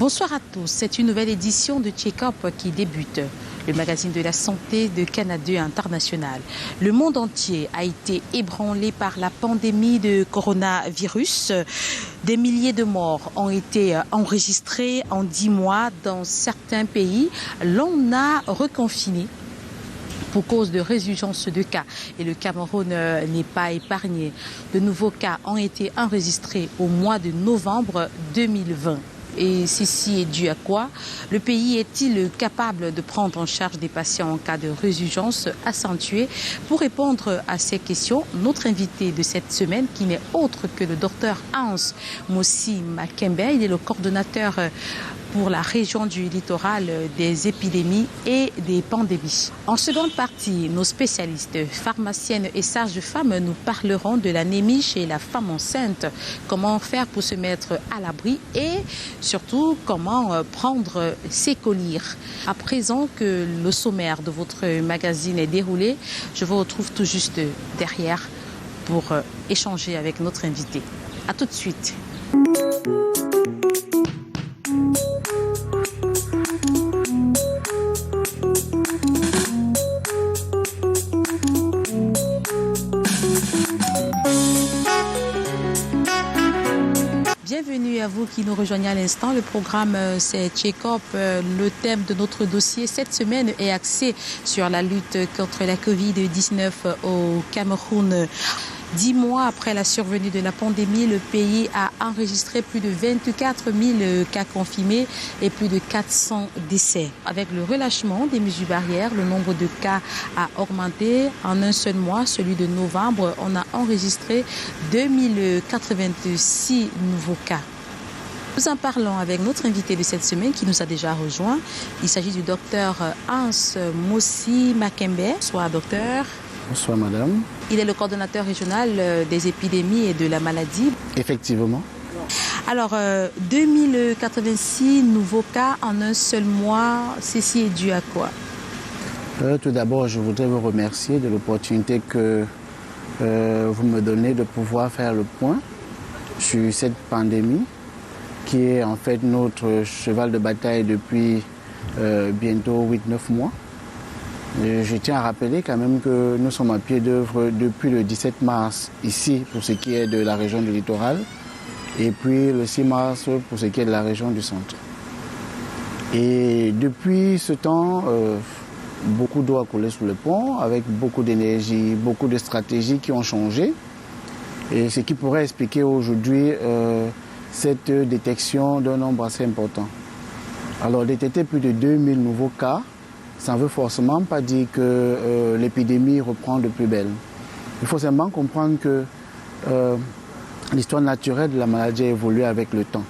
Bonsoir à tous, c'est une nouvelle édition de Check-up qui débute. Le magazine de la santé de Canada International. Le monde entier a été ébranlé par la pandémie de coronavirus. Des milliers de morts ont été enregistrés en 10 mois dans certains pays. L'on a reconfiné pour cause de résurgence de cas. Et le Cameroun n'est pas épargné. De nouveaux cas ont été enregistrés au mois de novembre 2020. Et ceci est dû à quoi? Le pays est-il capable de prendre en charge des patients en cas de résurgence accentuée? Pour répondre à ces questions, notre invité de cette semaine, qui n'est autre que le docteur Hans Mossi Makembe, il est le coordonnateur pour la région du littoral des épidémies et des pandémies. En seconde partie, nos spécialistes, pharmaciennes et sages-femmes nous parleront de l'anémie chez la femme enceinte, comment faire pour se mettre à l'abri et surtout comment prendre ses collyres. À présent que le sommaire de votre magazine est déroulé, je vous retrouve tout juste derrière pour échanger avec notre invité. À tout de suite. Bienvenue à vous qui nous rejoignez à l'instant. Le programme, c'est Check-up. Le thème de notre dossier cette semaine est axé sur la lutte contre la Covid-19 au Cameroun. 10 mois après la survenue de la pandémie, le pays a enregistré plus de 24 000 cas confirmés et plus de 400 décès. Avec le relâchement des mesures barrières, le nombre de cas a augmenté. En un seul mois, celui de novembre, on a enregistré 2086 nouveaux cas. Nous en parlons avec notre invité de cette semaine qui nous a déjà rejoint. Il s'agit du docteur Hans Mossi Makembe. Bonsoir, docteur. Bonsoir, madame. Il est le coordonnateur régional des épidémies et de la maladie. Effectivement. Alors, 2086 nouveaux cas en un seul mois, ceci est dû à quoi? Tout d'abord, je voudrais vous remercier de l'opportunité que vous me donnez de pouvoir faire le point sur cette pandémie qui est en fait notre cheval de bataille depuis bientôt 8-9 mois. Je tiens à rappeler quand même que nous sommes à pied d'œuvre depuis le 17 mars ici pour ce qui est de la région du littoral et puis le 6 mars pour ce qui est de la région du centre. Et depuis ce temps, beaucoup d'eau a coulé sous le pont avec beaucoup d'énergie, beaucoup de stratégies qui ont changé et ce qui pourrait expliquer aujourd'hui cette détection d'un nombre assez important. Alors détecter plus de 2000 nouveaux cas, ça ne veut forcément pas dire que l'épidémie reprend de plus belle. Il faut simplement comprendre que l'histoire naturelle de la maladie a évolué avec le temps.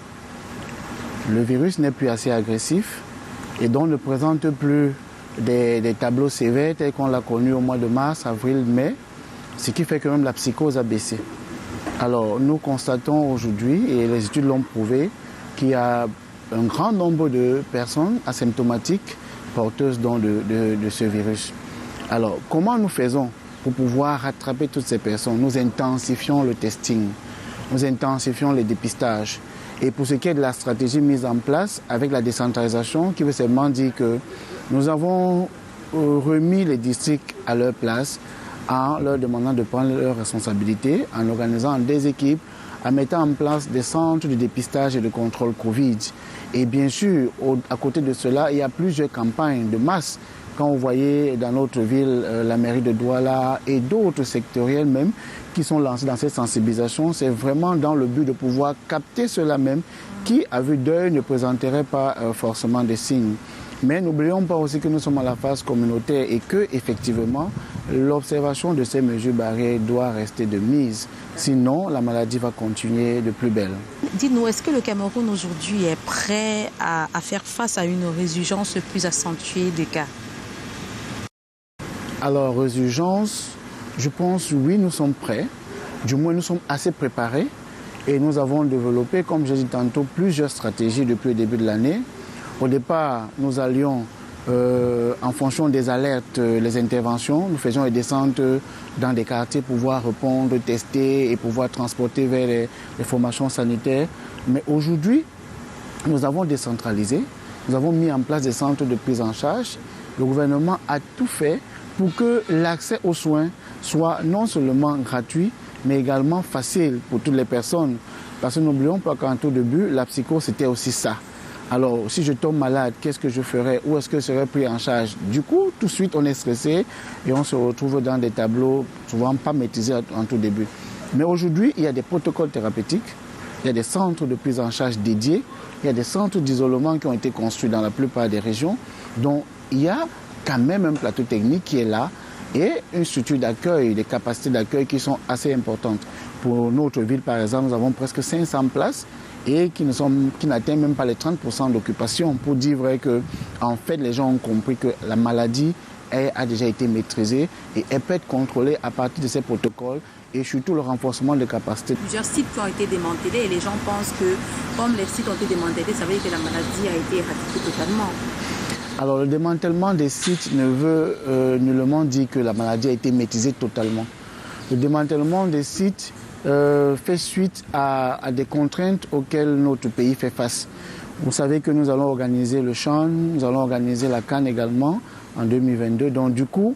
Le virus n'est plus assez agressif et donc ne présente plus des tableaux sévères tels qu'on l'a connu au mois de mars, avril, mai, ce qui fait que même la psychose a baissé. Alors nous constatons aujourd'hui, et les études l'ont prouvé, qu'il y a un grand nombre de personnes asymptomatiques porteuses de ce virus. Alors, comment nous faisons pour pouvoir rattraper toutes ces personnes? Nous intensifions le testing, nous intensifions les dépistages. Et pour ce qui est de la stratégie mise en place avec la décentralisation, qui veut seulement dire que nous avons remis les districts à leur place en leur demandant de prendre leurs responsabilités, en organisant des équipes, en mettant en place des centres de dépistage et de contrôle Covid. Et bien sûr, à côté de cela, il y a plusieurs campagnes de masse. Quand vous voyez dans notre ville, la mairie de Douala et d'autres sectoriels même qui sont lancés dans cette sensibilisation, c'est vraiment dans le but de pouvoir capter cela même qui, à vue d'œil, ne présenterait pas forcément des signes. Mais n'oublions pas aussi que nous sommes à la phase communautaire et que, effectivement, l'observation de ces mesures barrières doit rester de mise. Sinon, la maladie va continuer de plus belle. Dites-nous, est-ce que le Cameroun aujourd'hui est prêt à faire face à une résurgence plus accentuée des cas? Alors, résurgence, je pense oui, nous sommes prêts. Du moins, nous sommes assez préparés et nous avons développé, comme j'ai dit tantôt, plusieurs stratégies depuis le début de l'année. Au départ, nous allions, en fonction des alertes, les interventions, nous faisions des descentes dans des quartiers pour pouvoir répondre, tester et pouvoir transporter vers les formations sanitaires. Mais aujourd'hui, nous avons décentralisé, nous avons mis en place des centres de prise en charge. Le gouvernement a tout fait pour que l'accès aux soins soit non seulement gratuit, mais également facile pour toutes les personnes. Parce que n'oublions pas qu'en tout début, la psychose, c'était aussi ça. Alors, si je tombe malade, qu'est-ce que je ferais? Où est-ce que je serais pris en charge? Du coup, tout de suite, on est stressé et on se retrouve dans des tableaux souvent pas maîtrisés en tout début. Mais aujourd'hui, il y a des protocoles thérapeutiques, il y a des centres de prise en charge dédiés, il y a des centres d'isolement qui ont été construits dans la plupart des régions. Donc, il y a quand même un plateau technique qui est là et une structure d'accueil, des capacités d'accueil qui sont assez importantes. Pour notre ville, par exemple, nous avons presque 500 places et qui n'atteignent même pas les 30% d'occupation, pour dire vrai que, en fait, les gens ont compris que la maladie a déjà été maîtrisée et elle peut être contrôlée à partir de ces protocoles et surtout le renforcement des capacités. Plusieurs sites qui ont été démantelés et les gens pensent que, comme les sites ont été démantelés, ça veut dire que la maladie a été éradiquée totalement. Alors, le démantèlement des sites ne veut nullement dire que la maladie a été maîtrisée totalement. Le démantèlement des sites fait suite à des contraintes auxquelles notre pays fait face. Vous savez que nous allons organiser le CHAN, nous allons organiser la CAN également en 2022. Donc du coup,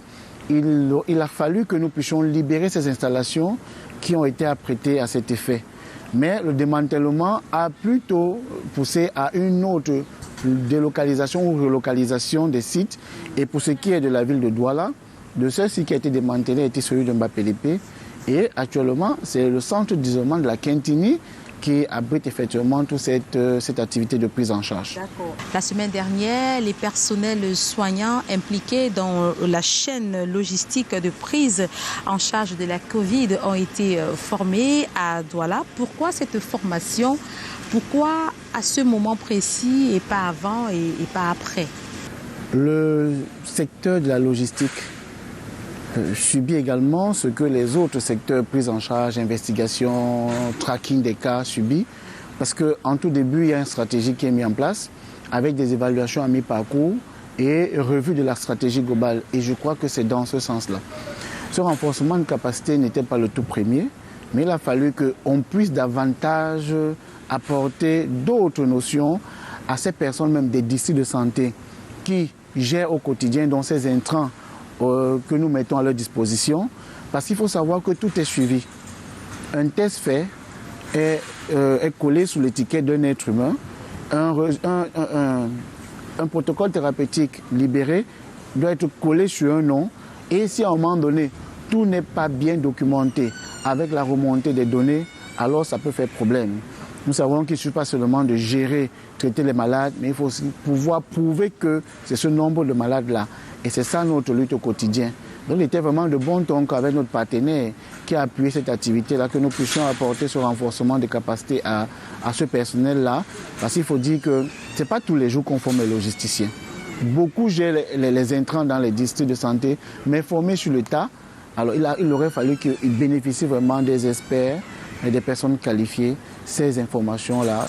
il a fallu que nous puissions libérer ces installations qui ont été apprêtées à cet effet. Mais le démantèlement a plutôt poussé à une autre délocalisation ou relocalisation des sites. Et pour ce qui est de la ville de Douala, de celle-ci qui a été démantelée a été celui de Mbapélépé. Et actuellement, c'est le centre d'isolement de la Quintini qui abrite effectivement toute cette activité de prise en charge. La semaine dernière, les personnels soignants impliqués dans la chaîne logistique de prise en charge de la Covid ont été formés à Douala. Pourquoi cette formation? Pourquoi à ce moment précis et pas avant et pas après? Le secteur de la logistique subit également ce que les autres secteurs, prise en charge, investigation, tracking des cas, subit. Parce qu'en tout début, il y a une stratégie qui est mise en place avec des évaluations à mi-parcours et revue de la stratégie globale. Et je crois que c'est dans ce sens-là. Ce renforcement de capacité n'était pas le tout premier, mais il a fallu qu'on puisse davantage apporter d'autres notions à ces personnes, même des districts de santé, qui gèrent au quotidien dans ces intrants que nous mettons à leur disposition, parce qu'il faut savoir que tout est suivi. Un test fait est collé sous l'étiquette d'un être humain. Un protocole thérapeutique libéré doit être collé sur un nom. Et si à un moment donné, tout n'est pas bien documenté avec la remontée des données, alors ça peut faire problème. Nous savons qu'il ne suffit pas seulement de gérer, traiter les malades, mais il faut aussi pouvoir prouver que c'est ce nombre de malades-là. Et c'est ça notre lutte au quotidien. Donc il était vraiment de bon ton qu'avec notre partenaire qui a appuyé cette activité-là, que nous puissions apporter ce renforcement des capacités à ce personnel-là. Parce qu'il faut dire que ce n'est pas tous les jours qu'on forme les logisticiens. Beaucoup gèrent les intrants dans les districts de santé, mais formés sur le tas. Alors il aurait fallu qu'ils bénéficient vraiment des experts et des personnes qualifiées, ces informations-là.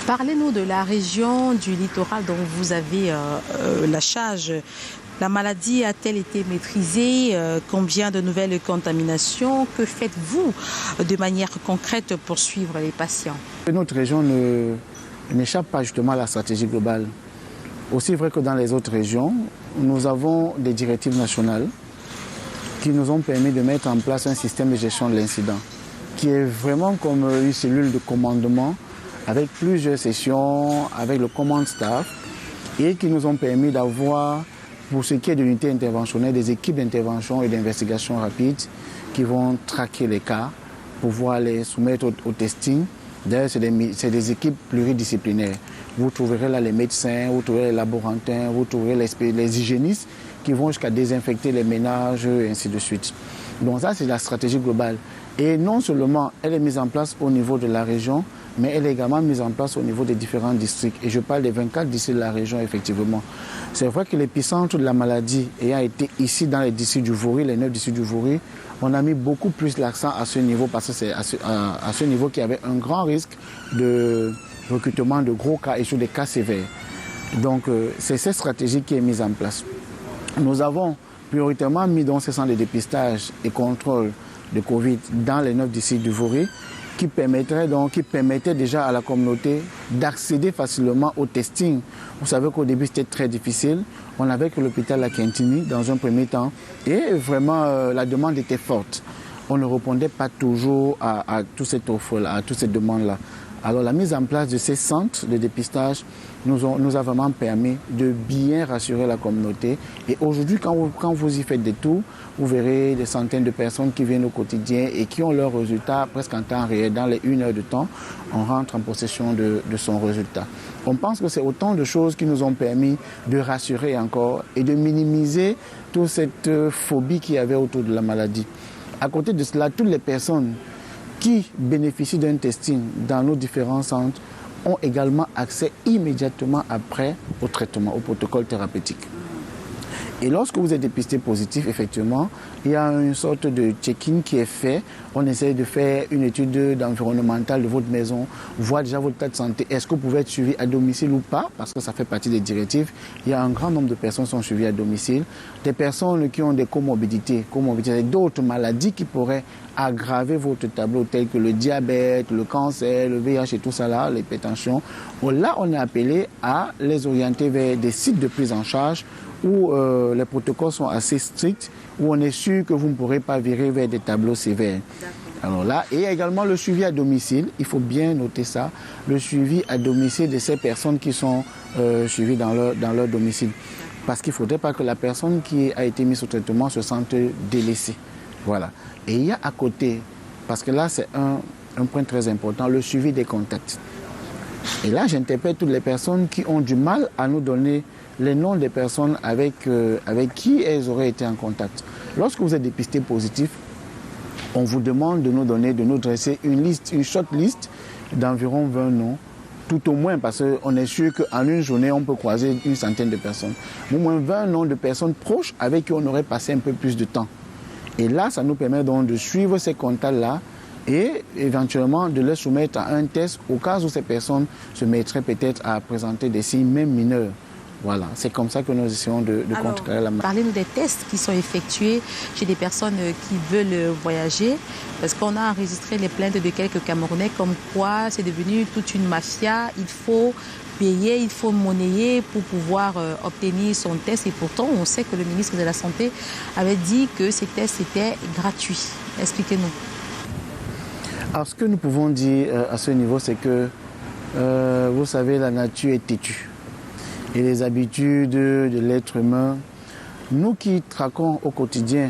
Parlez-nous de la région du littoral dont vous avez la charge. La maladie a-t-elle été maîtrisée? Combien de nouvelles contaminations? Que faites-vous de manière concrète pour suivre les patients? Notre région n'échappe pas justement à la stratégie globale. Aussi vrai que dans les autres régions, nous avons des directives nationales qui nous ont permis de mettre en place un système de gestion de l'incident, qui est vraiment comme une cellule de commandement avec plusieurs sessions, avec le command staff, et qui nous ont permis d'avoir, pour ce qui est de l'unité interventionnelle, des équipes d'intervention et d'investigation rapide qui vont traquer les cas, pouvoir les soumettre au testing. D'ailleurs, c'est des équipes pluridisciplinaires. Vous trouverez là les médecins, vous trouverez les laborantins, vous trouverez les hygiénistes qui vont jusqu'à désinfecter les ménages et ainsi de suite. Donc ça, c'est la stratégie globale. Et non seulement elle est mise en place au niveau de la région, mais elle est également mise en place au niveau des différents districts. Et je parle des 24 districts de la région, effectivement. C'est vrai que l'épicentre de la maladie ayant été ici dans les districts du Vouri, les 9 districts du Vouri, on a mis beaucoup plus l'accent à ce niveau, parce que c'est à ce niveau qu'il y avait un grand risque de recrutement de gros cas et sur des cas sévères. Donc c'est cette stratégie qui est mise en place. Nous avons prioritairement mis dans ces centres de dépistage et contrôle de Covid dans les 9 districts du Vouri. qui permettait déjà à la communauté d'accéder facilement au testing. Vous savez qu'au début, c'était très difficile. On n'avait que l'hôpital La Quintini dans un premier temps et vraiment la demande était forte. On ne répondait pas toujours à toute cette offre-là, à toute cette demande-là. Alors la mise en place de ces centres de dépistage nous a vraiment permis de bien rassurer la communauté. Et aujourd'hui, quand vous y faites des tours, vous verrez des centaines de personnes qui viennent au quotidien et qui ont leurs résultats presque en temps réel. Dans les 1 heure de temps, on rentre en possession de son résultat. On pense que c'est autant de choses qui nous ont permis de rassurer encore et de minimiser toute cette phobie qu'il y avait autour de la maladie. À côté de cela, toutes les personnes qui bénéficient d'un testing dans nos différents centres ont également accès immédiatement après au traitement, au protocole thérapeutique. Et lorsque vous êtes dépisté positif, effectivement, il y a une sorte de check-in qui est fait. On essaie de faire une étude environnementale de votre maison, voir déjà votre état de santé. Est-ce que vous pouvez être suivi à domicile ou pas? Parce que ça fait partie des directives. Il y a un grand nombre de personnes qui sont suivies à domicile. Des personnes qui ont des comorbidités, d'autres maladies qui pourraient aggraver votre tableau, tels que le diabète, le cancer, le VIH et tout ça là, l'hypertension. Là, on est appelé à les orienter vers des sites de prise en charge où les protocoles sont assez stricts, où on est sûr que vous ne pourrez pas virer vers des tableaux sévères. Alors là, et également le suivi à domicile, il faut bien noter ça, le suivi à domicile de ces personnes qui sont suivies dans leur domicile. Parce qu'il ne faudrait pas que la personne qui a été mise au traitement se sente délaissée. Voilà. Et il y a à côté, parce que là c'est un point très important, le suivi des contacts. Et là, j'interpelle toutes les personnes qui ont du mal à nous donner les noms des personnes avec qui elles auraient été en contact. Lorsque vous êtes dépisté positif, on vous demande de nous dresser une liste, une short list d'environ 20 noms, tout au moins parce qu'on est sûr qu'en une journée, on peut croiser une centaine de personnes. Au moins 20 noms de personnes proches avec qui on aurait passé un peu plus de temps. Et là, ça nous permet donc de suivre ces contacts-là et éventuellement de les soumettre à un test au cas où ces personnes se mettraient peut-être à présenter des signes même mineurs. Voilà, c'est comme ça que nous essayons de contrer la maladie. Parlez-nous des tests qui sont effectués chez des personnes qui veulent voyager, parce qu'on a enregistré les plaintes de quelques Camerounais comme quoi c'est devenu toute une mafia, il faut payer, il faut monnayer pour pouvoir obtenir son test. Et pourtant, on sait que le ministre de la Santé avait dit que ces tests étaient gratuits. Expliquez-nous. Alors, ce que nous pouvons dire à ce niveau, c'est que, vous savez, la nature est têtue. Et les habitudes de l'être humain, nous qui traquons au quotidien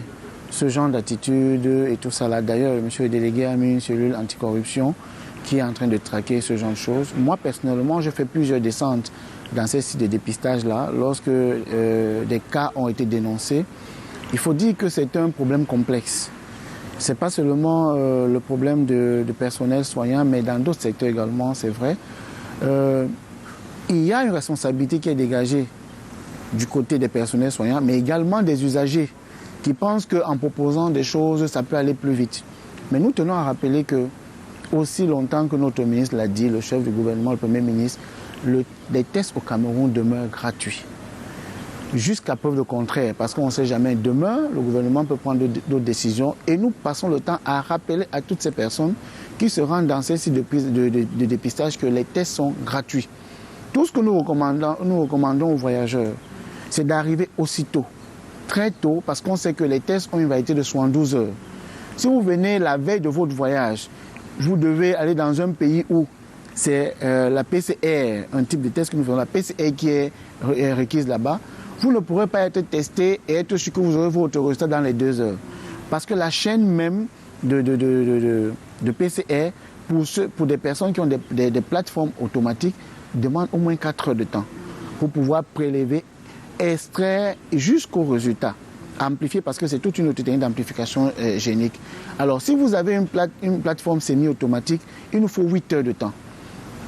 ce genre d'attitude et tout ça là, d'ailleurs, le monsieur le délégué a mis une cellule anticorruption qui est en train de traquer ce genre de choses. Moi, personnellement, je fais plusieurs descentes dans ces sites de dépistage-là. Lorsque des cas ont été dénoncés, il faut dire que c'est un problème complexe. Ce n'est pas seulement le problème de personnel soignant, mais dans d'autres secteurs également, c'est vrai. Il y a une responsabilité qui est dégagée du côté des personnels soignants, mais également des usagers qui pensent qu'en proposant des choses, ça peut aller plus vite. Mais nous tenons à rappeler que, aussi longtemps que notre ministre l'a dit, le chef du gouvernement, le Premier ministre, les tests au Cameroun demeurent gratuits. Jusqu'à preuve de contraire, parce qu'on ne sait jamais. Demain, le gouvernement peut prendre d'autres décisions et nous passons le temps à rappeler à toutes ces personnes qui se rendent dans ces sites de dépistage que les tests sont gratuits. Tout ce que nous recommandons aux voyageurs, c'est d'arriver aussitôt, très tôt, parce qu'on sait que les tests ont une validité de 72 heures. Si vous venez la veille de votre voyage, vous devez aller dans un pays où c'est la PCR, un type de test que nous faisons, la PCR qui est requise là-bas, vous ne pourrez pas être testé et être sûr que vous aurez votre résultat dans les 2 heures. Parce que la chaîne même de PCR, pour des personnes qui ont des plateformes automatiques, demande au moins 4 heures de temps pour pouvoir prélever, extraire jusqu'au résultat. Amplifier parce que c'est toute une autre technique d'amplification génique. Alors si vous avez une plateforme semi-automatique, il nous faut 8 heures de temps.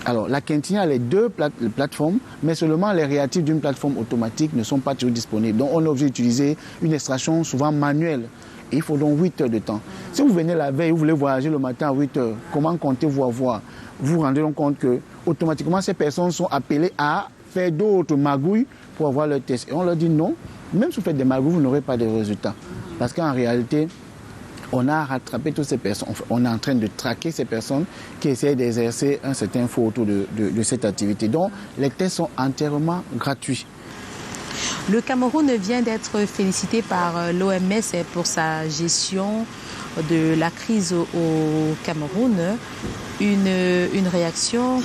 Alors la Quintini a les deux plateformes, mais seulement les réactifs d'une plateforme automatique ne sont pas toujours disponibles. Donc on est obligé d'utiliser une extraction souvent manuelle. Et il faut donc 8 heures de temps. Si vous venez la veille, vous voulez voyager le matin à 8 heures, comment comptez-vous avoir? Vous vous rendez donc compte que automatiquement ces personnes sont appelées à faire d'autres magouilles pour avoir leur test. Et on leur dit non, même si vous faites des magouilles, vous n'aurez pas de résultats. Parce qu'en réalité, On a rattrapé toutes ces personnes. On est en train de traquer ces personnes qui essaient d'exercer un certain faux autour de cette activité. Donc, les tests sont entièrement gratuits. Le Cameroun vient d'être félicité par l'OMS pour sa gestion de la crise au Cameroun. Une réaction?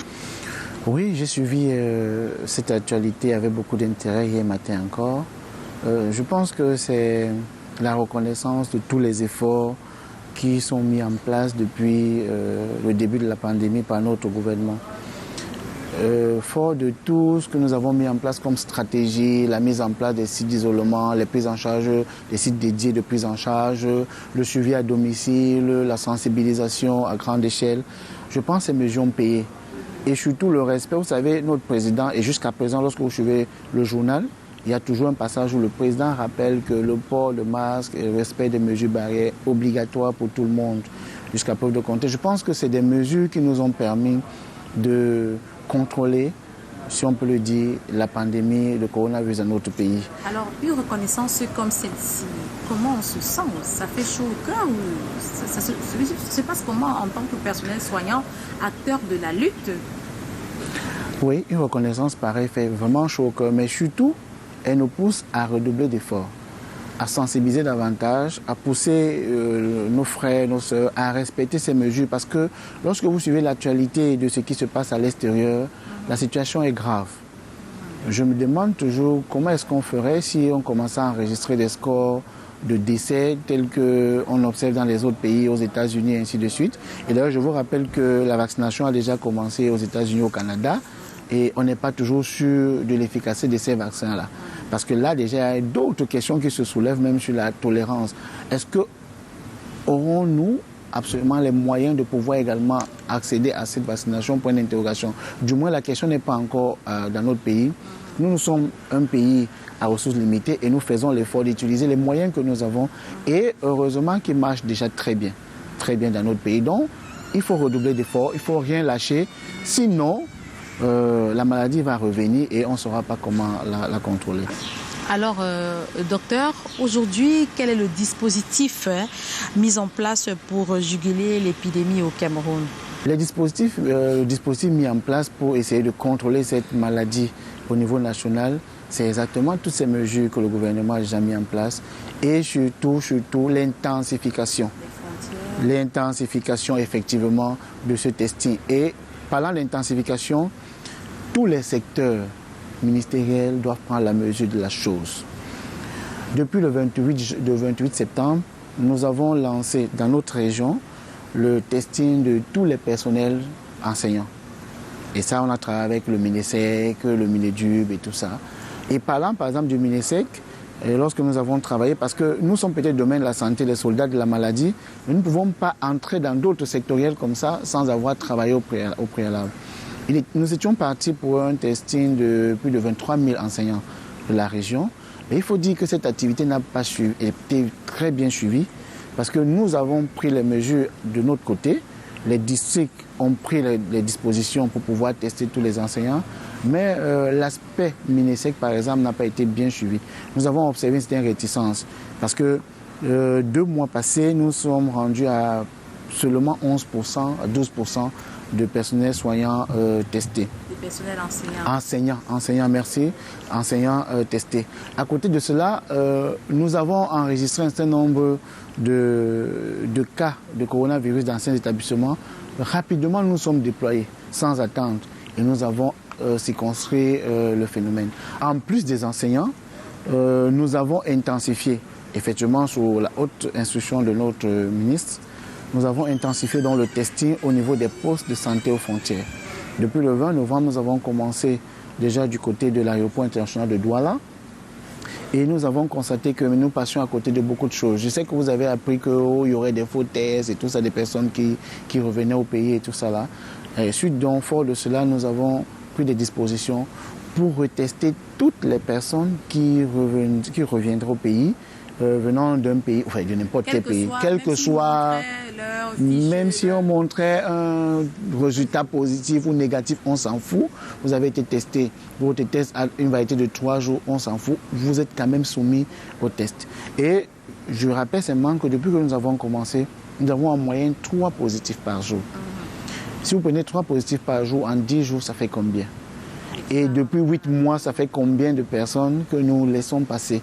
Oui, j'ai suivi cette actualité avec beaucoup d'intérêt hier matin encore. Je pense que c'est la reconnaissance de tous les efforts qui sont mis en place depuis le début de la pandémie par notre gouvernement. Fort de tout ce que nous avons mis en place comme stratégie, la mise en place des sites d'isolement, les prises en charge, des sites dédiés de prise en charge, le suivi à domicile, la sensibilisation à grande échelle, je pense que ces mesures ont payé. Et surtout le respect, vous savez, notre président, et jusqu'à présent, lorsque vous suivez le journal, il y a toujours un passage où le président rappelle que le port de masque et le respect des mesures barrières obligatoires pour tout le monde, jusqu'à preuve de contraire. Je pense que c'est des mesures qui nous ont permis de contrôler, si on peut le dire, la pandémie de coronavirus dans notre pays. Alors, une reconnaissance comme celle-ci, comment on se sent? Ça fait chaud au cœur ou ça se passe comment en tant que personnel soignant, acteur de la lutte? Oui, une reconnaissance pareille fait vraiment chaud au cœur, mais surtout, elle nous pousse à redoubler d'efforts, à sensibiliser davantage, à pousser nos frères, nos sœurs à respecter ces mesures. Parce que lorsque vous suivez l'actualité de ce qui se passe à l'extérieur, la situation est grave. Je me demande toujours comment est-ce qu'on ferait si on commençait à enregistrer des scores de décès tels qu'on observe dans les autres pays, aux États-Unis et ainsi de suite. Et d'ailleurs, je vous rappelle que la vaccination a déjà commencé aux États-Unis, au Canada, et on n'est pas toujours sûr de l'efficacité de ces vaccins-là. Parce que là, déjà, il y a d'autres questions qui se soulèvent, même sur la tolérance. Est-ce que aurons-nous absolument les moyens de pouvoir également accéder à cette vaccination? Point d'interrogation. Du moins, la question n'est pas encore dans notre pays. Nous sommes un pays à ressources limitées et nous faisons l'effort d'utiliser les moyens que nous avons. Et heureusement qu'ils marchent déjà très bien dans notre pays. Donc, il faut redoubler d'efforts, il ne faut rien lâcher. Sinon, la maladie va revenir et on ne saura pas comment la contrôler. Alors, docteur, aujourd'hui, quel est le dispositif mis en place pour juguler l'épidémie au Cameroun? Le dispositif mis en place pour essayer de contrôler cette maladie au niveau national, c'est exactement toutes ces mesures que le gouvernement a déjà mis en place et surtout l'intensification. L'intensification effectivement de ce testing. Et parlant d'intensification, tous les secteurs ministériels doivent prendre la mesure de la chose. Depuis le 28 septembre, nous avons lancé dans notre région le testing de tous les personnels enseignants. Et ça, on a travaillé avec le MINESEC, le MINEDUB et tout ça. Et parlant par exemple du MINESEC, lorsque nous avons travaillé, parce que nous sommes peut-être domaine de la santé, les soldats de la maladie, nous ne pouvons pas entrer dans d'autres sectoriels comme ça sans avoir travaillé au préalable. Nous étions partis pour un testing de plus de 23 000 enseignants de la région. Mais il faut dire que cette activité n'a pas été très bien suivie parce que nous avons pris les mesures de notre côté. Les districts ont pris les dispositions pour pouvoir tester tous les enseignants. Mais l'aspect MINESEC, par exemple, n'a pas été bien suivi. Nous avons observé une certaine réticence parce que 2 mois passés, nous sommes rendus à seulement 11% à 12% de personnel soignant testé. Des personnels enseignants. Enseignants, merci. Enseignants testés. À côté de cela, nous avons enregistré un certain nombre de cas de coronavirus dans certains établissements. Rapidement, nous sommes déployés sans attendre et nous avons circonscrit le phénomène. En plus des enseignants, nous avons intensifié, effectivement, sous la haute instruction de notre ministre, nous avons intensifié dans le testing au niveau des postes de santé aux frontières. Depuis le 20 novembre, nous avons commencé déjà du côté de l'aéroport international de Douala et nous avons constaté que nous passions à côté de beaucoup de choses. Je sais que vous avez appris qu'il y aurait des faux tests et tout ça, des personnes qui revenaient au pays et tout ça là. Et suite donc, fort de cela, nous avons pris des dispositions pour retester toutes les personnes qui reviendraient au pays, venant d'un pays, enfin de n'importe quel pays, quel que soit, même si on montrait un résultat positif ou négatif, on s'en fout. Vous avez été testé, votre test a une validité de 3 jours, on s'en fout. Vous êtes quand même soumis au test. Et je rappelle seulement que depuis que nous avons commencé, nous avons en moyenne 3 positifs par jour. Si vous prenez 3 positifs par jour, en 10 jours, ça fait combien? Et depuis 8 mois, ça fait combien de personnes que nous laissons passer?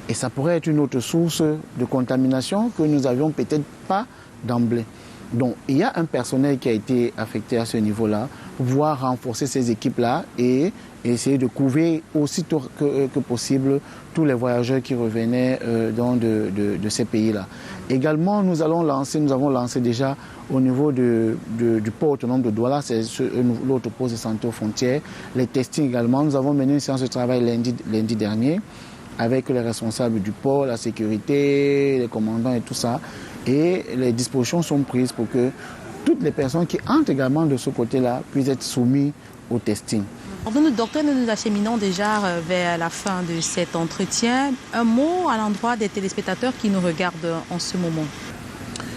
Et ça pourrait être une autre source de contamination que nous n'avions peut-être pas d'emblée. Donc, il y a un personnel qui a été affecté à ce niveau-là pour pouvoir renforcer ces équipes-là et essayer de couvrir aussitôt que possible tous les voyageurs qui revenaient de ces pays-là. Également, nous avons lancé déjà au niveau du port autonome de Douala, c'est l'autre poste de santé aux frontières, les testings également. Nous avons mené une séance de travail lundi dernier avec les responsables du port, la sécurité, les commandants et tout ça. Et les dispositions sont prises pour que toutes les personnes qui entrent également de ce côté-là puissent être soumises au testing. Docteur, nous nous acheminons déjà vers la fin de cet entretien. Un mot à l'endroit des téléspectateurs qui nous regardent en ce moment.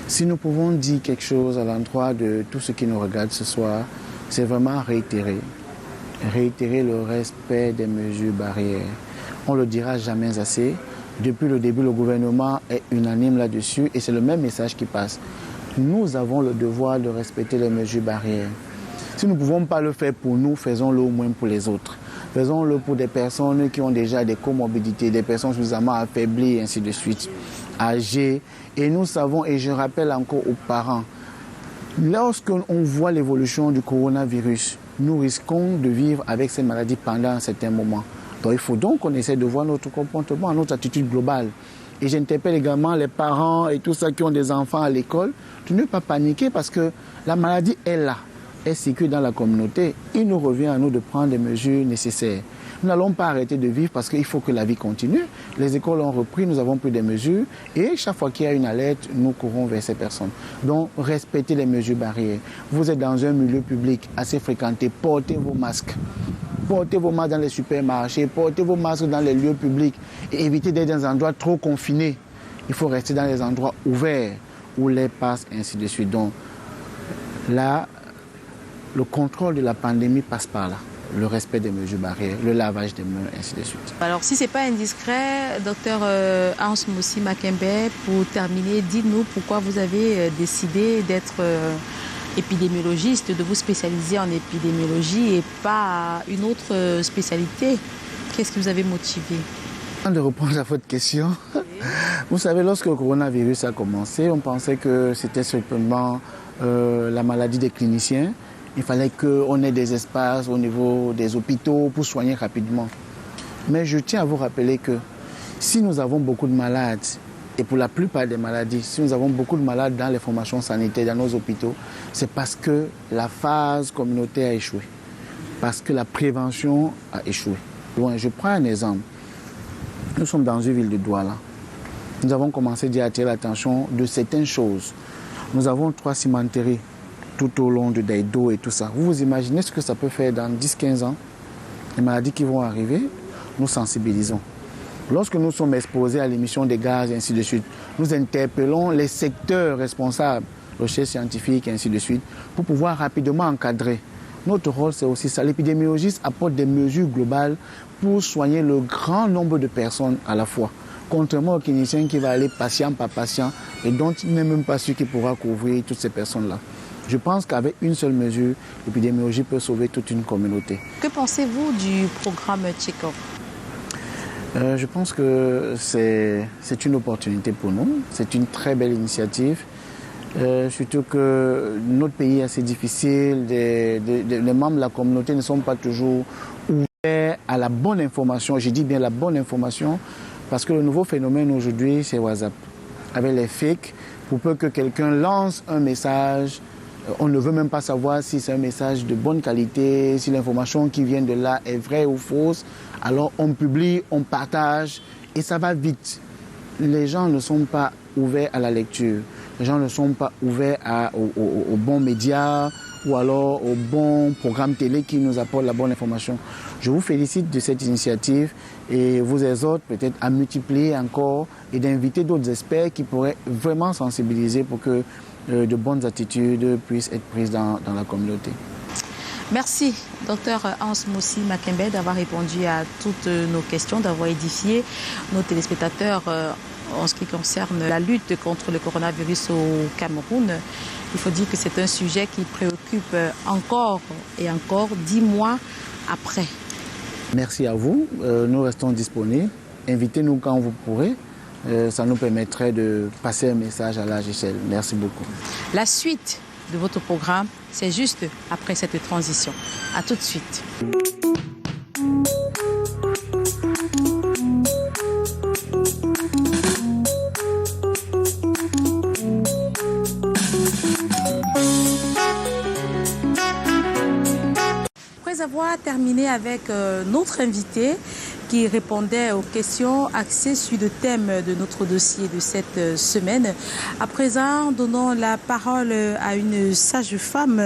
Si nous pouvons dire quelque chose à l'endroit de tous ceux qui nous regardent ce soir, c'est vraiment réitérer le respect des mesures barrières. On ne le dira jamais assez. Depuis le début, le gouvernement est unanime là-dessus et c'est le même message qui passe. Nous avons le devoir de respecter les mesures barrières. Si nous ne pouvons pas le faire pour nous, faisons-le au moins pour les autres. Faisons-le pour des personnes qui ont déjà des comorbidités, des personnes suffisamment affaiblies, et ainsi de suite, âgées. Et nous savons, et je rappelle encore aux parents, lorsqu'on voit l'évolution du coronavirus, nous risquons de vivre avec ces maladies pendant un certain moment. Donc il faut donc qu'on essaie de voir notre comportement, notre attitude globale. Et j'interpelle également les parents et tous ceux qui ont des enfants à l'école de ne pas paniquer parce que la maladie est là, est circule dans la communauté. Il nous revient à nous de prendre des mesures nécessaires. Nous n'allons pas arrêter de vivre parce qu'il faut que la vie continue. Les écoles ont repris, nous avons pris des mesures et chaque fois qu'il y a une alerte, nous courons vers ces personnes. Donc respectez les mesures barrières. Vous êtes dans un milieu public assez fréquenté, portez vos masques. Portez vos masques dans les supermarchés, portez vos masques dans les lieux publics et évitez d'être dans des endroits trop confinés. Il faut rester dans les endroits ouverts où l'air passe, et ainsi de suite. Donc là, le contrôle de la pandémie passe par là. Le respect des mesures barrières, le lavage des mains, ainsi de suite. Alors, si ce n'est pas indiscret, docteur Hans Moussi Makembe, pour terminer, dites-nous pourquoi vous avez décidé d'être épidémiologiste, de vous spécialiser en épidémiologie et pas une autre spécialité. Qu'est-ce qui vous avait motivé? Avant de répondre à votre question, vous savez, lorsque le coronavirus a commencé, on pensait que c'était simplement la maladie des cliniciens. Il fallait qu'on ait des espaces au niveau des hôpitaux pour soigner rapidement. Mais je tiens à vous rappeler que si nous avons beaucoup de malades, et pour la plupart des maladies, si nous avons beaucoup de malades dans les formations sanitaires, dans nos hôpitaux, c'est parce que la phase communautaire a échoué, parce que la prévention a échoué. Bon, je prends un exemple. Nous sommes dans une ville de Douala. Nous avons commencé à attirer l'attention de certaines choses. Nous avons 3 cimenteries tout au long de Daïdo et tout ça. Vous vous imaginez ce que ça peut faire dans 10-15 ans? Les maladies qui vont arriver, nous sensibilisons. Lorsque nous sommes exposés à l'émission des gaz et ainsi de suite, nous interpellons les secteurs responsables, recherche scientifique et ainsi de suite, pour pouvoir rapidement encadrer. Notre rôle, c'est aussi ça. L'épidémiologiste apporte des mesures globales pour soigner le grand nombre de personnes à la fois. Contrairement au clinicien qui va aller patient par patient et dont il n'est même pas sûr qu'il pourra couvrir toutes ces personnes-là. Je pense qu'avec une seule mesure, l'épidémiologie peut sauver toute une communauté. Que pensez-vous du programme Check-up? Je pense que c'est une opportunité pour nous. C'est une très belle initiative. Surtout que notre pays est assez difficile. Les membres de la communauté ne sont pas toujours ouverts à la bonne information. Je dis bien la bonne information parce que le nouveau phénomène aujourd'hui, c'est WhatsApp. Avec les fakes, pour peu que quelqu'un lance un message, on ne veut même pas savoir si c'est un message de bonne qualité, si l'information qui vient de là est vraie ou fausse. Alors on publie, on partage et ça va vite. Les gens ne sont pas ouverts à la lecture. Les gens ne sont pas ouverts aux bons médias ou alors aux bons programmes télé qui nous apportent la bonne information. Je vous félicite de cette initiative et vous exhorte peut-être à multiplier encore et d'inviter d'autres experts qui pourraient vraiment sensibiliser pour que de bonnes attitudes puissent être prises dans la communauté. Merci, docteur Hans Moussi Makembe, d'avoir répondu à toutes nos questions, d'avoir édifié nos téléspectateurs en ce qui concerne la lutte contre le coronavirus au Cameroun. Il faut dire que c'est un sujet qui préoccupe encore et encore 10 mois après. Merci à vous. Nous restons disponibles. Invitez-nous quand vous pourrez. Ça nous permettrait de passer un message à large échelle. Merci beaucoup. La suite de votre programme, c'est juste après cette transition. À tout de suite. Après avoir terminé avec notre invité qui répondait aux questions axées sur le thème de notre dossier de cette semaine, à présent, donnons la parole à une sage-femme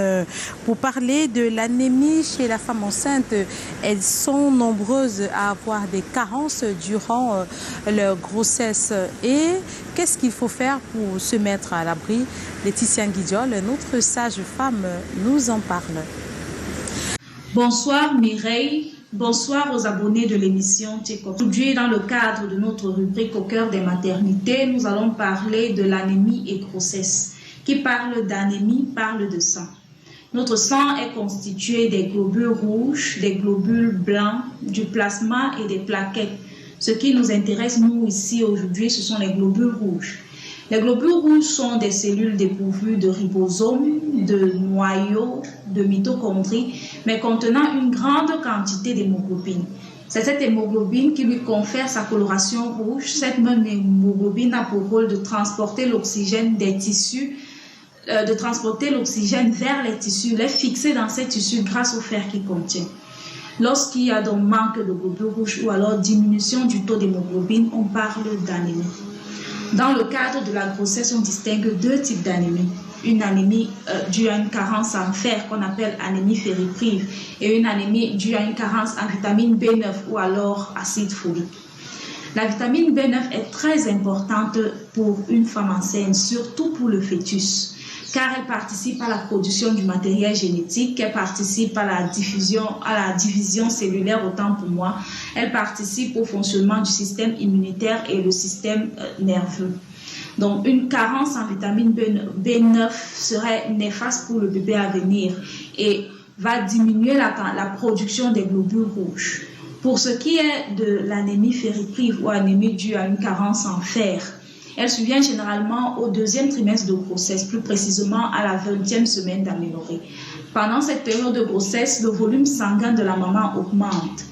pour parler de l'anémie chez la femme enceinte. Elles sont nombreuses à avoir des carences durant leur grossesse. Et qu'est-ce qu'il faut faire pour se mettre à l'abri? Laetitia Nguidiol, notre sage-femme, nous en parle. Bonsoir Mireille, bonsoir aux abonnés de l'émission TECOP. Aujourd'hui, dans le cadre de notre rubrique au cœur des maternités, nous allons parler de l'anémie et grossesse. Qui parle d'anémie parle de sang. Notre sang est constitué des globules rouges, des globules blancs, du plasma et des plaquettes. Ce qui nous intéresse, nous, ici, aujourd'hui, ce sont les globules rouges. Les globules rouges sont des cellules dépourvues de ribosomes, de noyaux, de mitochondries, mais contenant une grande quantité d'hémoglobine. C'est cette hémoglobine qui lui confère sa coloration rouge. Cette même hémoglobine a pour rôle de transporter l'oxygène des tissus, de transporter l'oxygène vers les tissus, les fixer dans ces tissus grâce au fer qu'il contient. Lorsqu'il y a donc manque de globules rouges ou alors diminution du taux d'hémoglobine, on parle d'anémie. Dans le cadre de la grossesse, on distingue deux types d'anémie. Une anémie due à une carence en fer qu'on appelle anémie ferriprive et une anémie due à une carence en vitamine B9 ou alors acide folique. La vitamine B9 est très importante pour une femme enceinte, surtout pour le fœtus, car elle participe à la production du matériel génétique, elle participe à la division cellulaire, autant pour moi, elle participe au fonctionnement du système immunitaire et le système nerveux. Donc, une carence en vitamine B9 serait néfaste pour le bébé à venir et va diminuer la production des globules rouges. Pour ce qui est de l'anémie ferriprive ou anémie due à une carence en fer, elle survient généralement au deuxième trimestre de grossesse, plus précisément à la 20e semaine d'aménorrhée. Pendant cette période de grossesse, le volume sanguin de la maman augmente.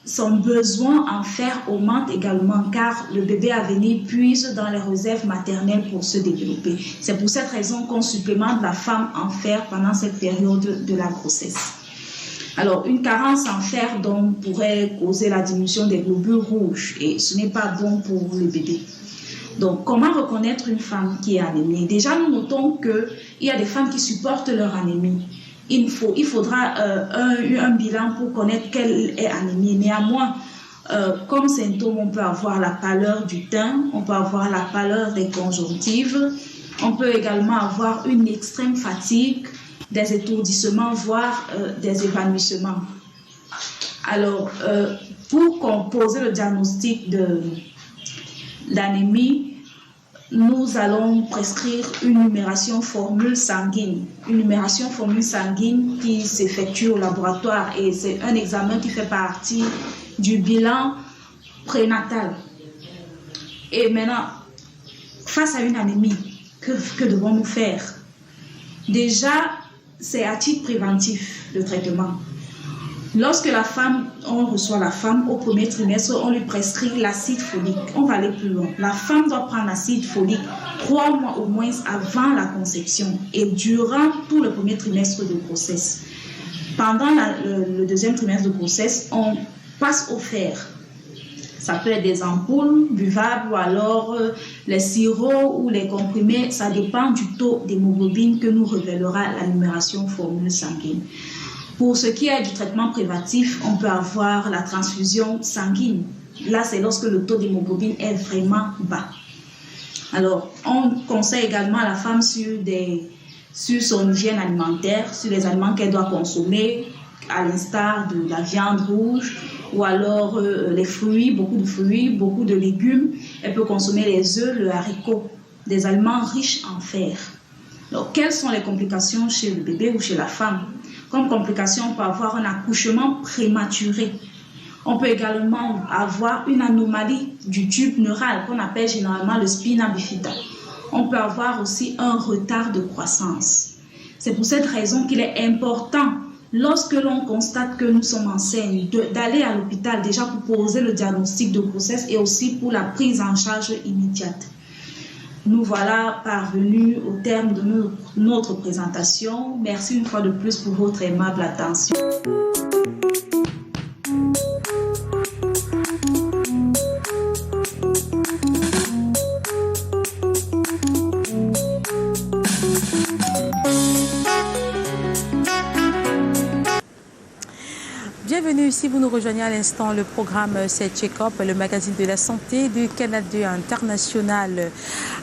Son besoin en fer augmente également car le bébé à venir puise dans les réserves maternelles pour se développer. C'est pour cette raison qu'on supplémente la femme en fer pendant cette période de la grossesse. Alors, une carence en fer donc pourrait causer la diminution des globules rouges et ce n'est pas bon pour le bébé. Donc, comment reconnaître une femme qui est anémiée? Déjà, nous notons qu'il y a des femmes qui supportent leur anémie. Il faudra un bilan pour connaître qu'elle est anémie. Néanmoins, comme symptôme, on peut avoir la pâleur du teint, on peut avoir la pâleur des conjonctives, on peut également avoir une extrême fatigue, des étourdissements, voire des évanouissements. Alors, pour poser le diagnostic d'anémie, nous allons prescrire une numération formule sanguine. Une numération formule sanguine qui s'effectue au laboratoire et c'est un examen qui fait partie du bilan prénatal. Et maintenant, face à une anémie, que devons-nous faire? Déjà, c'est à titre préventif le traitement. Lorsque on reçoit la femme au premier trimestre, on lui prescrit l'acide folique. On va aller plus loin. La femme doit prendre l'acide folique 3 mois au moins avant la conception et durant tout le premier trimestre de grossesse. Pendant le deuxième trimestre de grossesse, on passe au fer. Ça peut être des ampoules buvables ou alors les sirops ou les comprimés. Ça dépend du taux d'hémoglobine que nous révélera la numération formule sanguine. Pour ce qui est du traitement préventif, on peut avoir la transfusion sanguine. Là, c'est lorsque le taux d'hémoglobine est vraiment bas. Alors, on conseille également à la femme sur son hygiène alimentaire, sur les aliments qu'elle doit consommer, à l'instar de la viande rouge ou alors les fruits, beaucoup de légumes. Elle peut consommer les œufs, le haricot, des aliments riches en fer. Donc, quelles sont les complications chez le bébé ou chez la femme? Comme complication, on peut avoir un accouchement prématuré. On peut également avoir une anomalie du tube neural qu'on appelle généralement le spina bifida. On peut avoir aussi un retard de croissance. C'est pour cette raison qu'il est important, lorsque l'on constate que nous sommes enceintes, d'aller à l'hôpital déjà pour poser le diagnostic de grossesse et aussi pour la prise en charge immédiate. Nous voilà parvenus au terme de notre présentation. Merci une fois de plus pour votre aimable attention. Bienvenue si vous nous rejoignez à l'instant. Le programme c'est Check-up, le magazine de la santé de Canada International.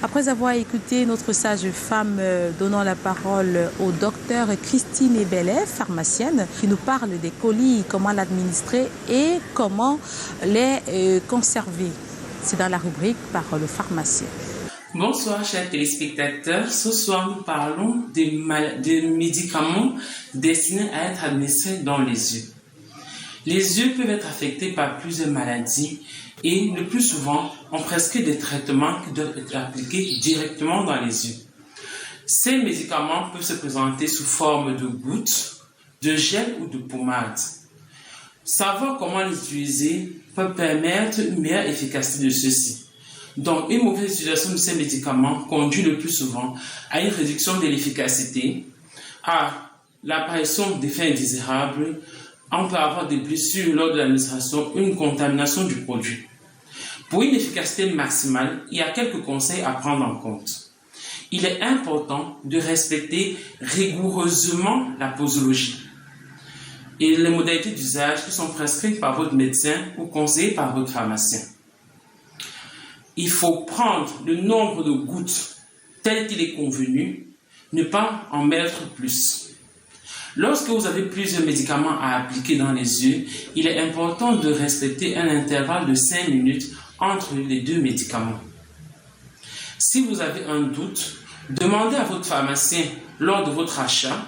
Après avoir écouté notre sage femme donnant la parole au docteur Christine Ebellet, pharmacienne, qui nous parle des colis, comment l'administrer et comment les conserver. C'est dans la rubrique Parole au pharmacien. Bonsoir chers téléspectateurs, ce soir nous parlons des médicaments destinés à être administrés dans les yeux. Les yeux peuvent être affectés par plusieurs maladies et le plus souvent, on prescrit des traitements qui doivent être appliqués directement dans les yeux. Ces médicaments peuvent se présenter sous forme de gouttes, de gel ou de pommade. Savoir comment les utiliser peut permettre une meilleure efficacité de ceux-ci. Donc, une mauvaise utilisation de ces médicaments conduit le plus souvent à une réduction de l'efficacité, à l'apparition d'effets indésirables. On peut avoir des blessures lors de l'administration, une contamination du produit. Pour une efficacité maximale, il y a quelques conseils à prendre en compte. Il est important de respecter rigoureusement la posologie et les modalités d'usage qui sont prescrites par votre médecin ou conseillées par votre pharmacien. Il faut prendre le nombre de gouttes tel qu'il est convenu, ne pas en mettre plus. Lorsque vous avez plusieurs médicaments à appliquer dans les yeux, il est important de respecter un intervalle de 5 minutes entre les deux médicaments. Si vous avez un doute, demandez à votre pharmacien lors de votre achat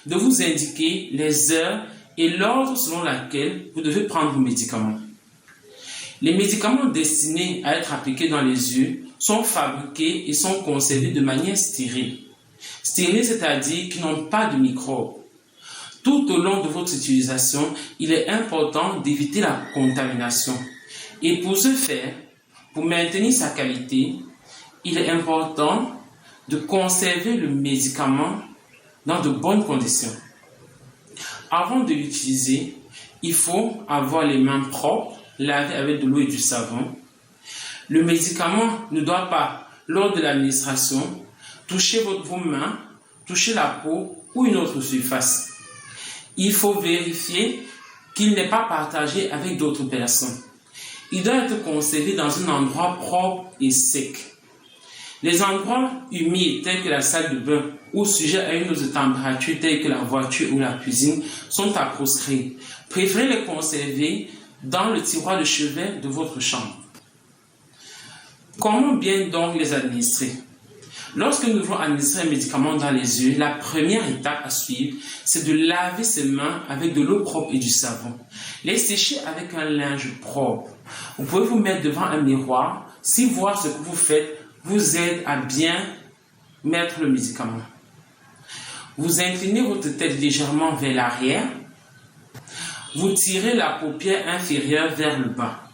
de vous indiquer les heures et l'ordre selon lequel vous devez prendre vos médicaments. Les médicaments destinés à être appliqués dans les yeux sont fabriqués et sont conservés de manière stérile. Stérile, c'est-à-dire qu'ils n'ont pas de microbes. Tout au long de votre utilisation, il est important d'éviter la contamination. Et pour ce faire, pour maintenir sa qualité, il est important de conserver le médicament dans de bonnes conditions. Avant de l'utiliser, il faut avoir les mains propres, lavées avec de l'eau et du savon. Le médicament ne doit pas, lors de l'administration, toucher vos mains, toucher la peau ou une autre surface. Il faut vérifier qu'il n'est pas partagé avec d'autres personnes. Il doit être conservé dans un endroit propre et sec. Les endroits humides tels que la salle de bain ou sujets à une autre température telle que la voiture ou la cuisine sont à proscrire. Préférez les conserver dans le tiroir de chevet de votre chambre. Comment bien donc les administrer? Lorsque nous voulons administrer un médicament dans les yeux, la première étape à suivre, c'est de laver ses mains avec de l'eau propre et du savon. Les sécher avec un linge propre. Vous pouvez vous mettre devant un miroir. Si voir ce que vous faites vous aide à bien mettre le médicament. Vous inclinez votre tête légèrement vers l'arrière. Vous tirez la paupière inférieure vers le bas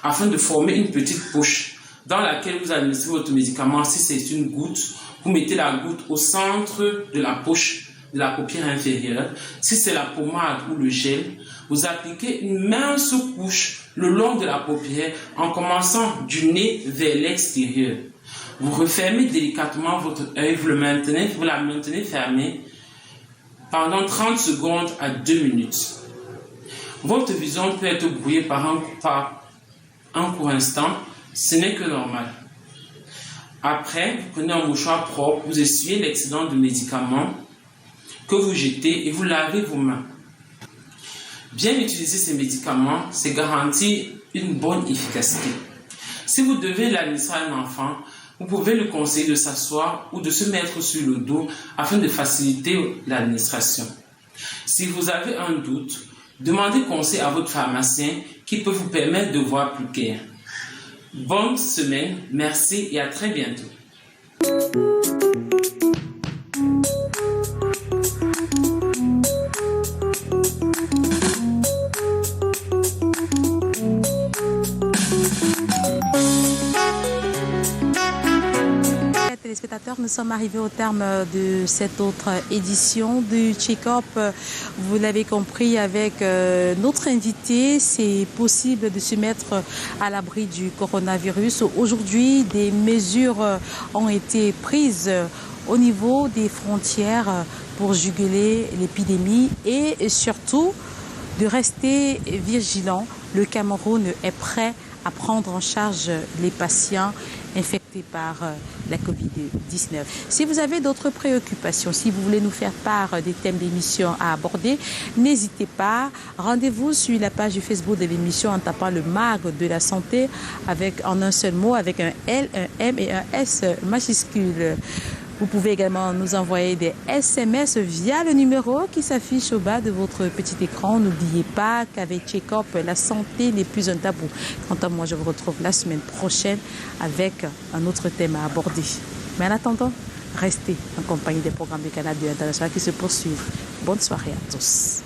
afin de former une petite poche dans laquelle vous administrez votre médicament. Si c'est une goutte, vous mettez la goutte au centre de la poche de la paupière inférieure. Si c'est la pommade ou le gel, vous appliquez une mince couche le long de la paupière en commençant du nez vers l'extérieur. Vous refermez délicatement votre œil, vous la maintenez fermée pendant 30 secondes à 2 minutes. Votre vision peut être brouillée par un court instant. Ce n'est que normal. Après, vous prenez un mouchoir propre, vous essuyez l'excédent de médicaments que vous jetez et vous lavez vos mains. Bien utiliser ces médicaments, c'est garantir une bonne efficacité. Si vous devez l'administrer à un enfant, vous pouvez le conseiller de s'asseoir ou de se mettre sur le dos afin de faciliter l'administration. Si vous avez un doute, demandez conseil à votre pharmacien qui peut vous permettre de voir plus clair. Bonne semaine, merci et à très bientôt. Téléspectateurs, nous sommes arrivés au terme de cette autre édition du Check-up. Vous l'avez compris, avec notre invité, c'est possible de se mettre à l'abri du coronavirus. Aujourd'hui, des mesures ont été prises au niveau des frontières pour juguler l'épidémie et surtout de rester vigilant. Le Cameroun est prêt à prendre en charge les patients infectés par la Covid-19. Si vous avez d'autres préoccupations, si vous voulez nous faire part des thèmes d'émission à aborder, n'hésitez pas. Rendez-vous sur la page du Facebook de l'émission en tapant le MAG de la santé en un seul mot, avec un L, un M et un S majuscule. Vous pouvez également nous envoyer des SMS via le numéro qui s'affiche au bas de votre petit écran. N'oubliez pas qu'avec Check-up, la santé n'est plus un tabou. Quant à moi, je vous retrouve la semaine prochaine avec un autre thème à aborder. Mais en attendant, restez en compagnie des programmes du Canada international qui se poursuivent. Bonne soirée à tous.